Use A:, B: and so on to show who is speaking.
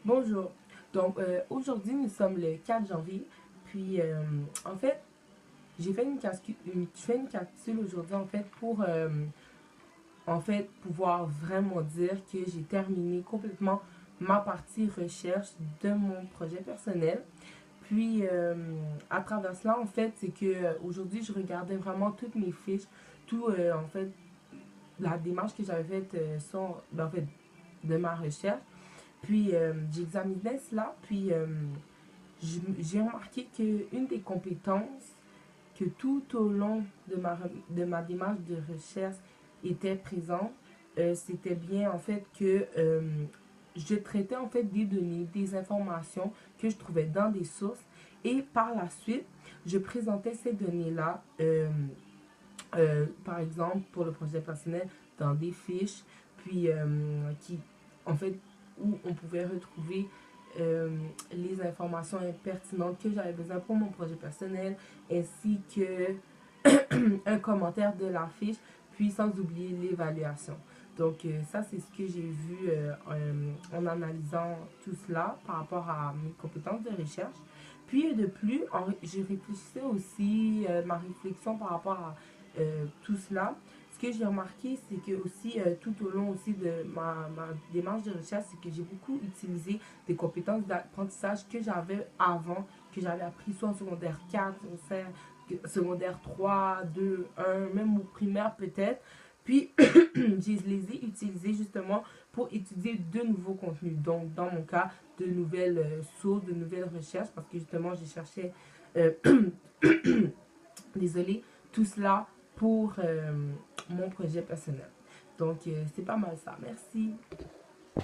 A: Bonjour. Donc, aujourd'hui, nous sommes le 4 janvier. Puis, en fait, je fais une capsule aujourd'hui, en fait, pour, pouvoir vraiment dire que j'ai terminé complètement ma partie recherche de mon projet personnel. Puis, à travers cela, en fait, c'est que aujourd'hui, je regardais vraiment toutes mes fiches, tout, la démarche que j'avais faite de ma recherche. Puis j'examinais cela, puis j'ai remarqué qu'une des compétences que tout au long de ma démarche de recherche était présente, c'était bien en fait que je traitais en fait des données, des informations que je trouvais dans des sources et par la suite, je présentais ces données-là, par exemple pour le projet personnel, dans des fiches, puis qui en fait où on pouvait retrouver euh, les informations pertinentes que j'avais besoin pour mon projet personnel, ainsi que un commentaire de la fiche, puis sans oublier l'évaluation. Donc ça, c'est ce que j'ai vu en analysant tout cela par rapport à mes compétences de recherche. Puis de plus, j'ai réfléchissais aussi, ma réflexion par rapport à tout cela. Ce que j'ai remarqué, c'est que aussi, tout au long aussi de ma démarche de recherche, c'est que j'ai beaucoup utilisé des compétences d'apprentissage que j'avais avant, que j'avais appris soit en secondaire 4, secondaire 3, 2, 1, même au primaire peut-être. Puis, je les ai utilisés justement pour étudier de nouveaux contenus. Donc, dans mon cas, de nouvelles sources, de nouvelles recherches, parce que justement, j'ai cherché, euh, désolé, tout cela pour mon projet personnel. Donc, c'est pas mal ça. Merci.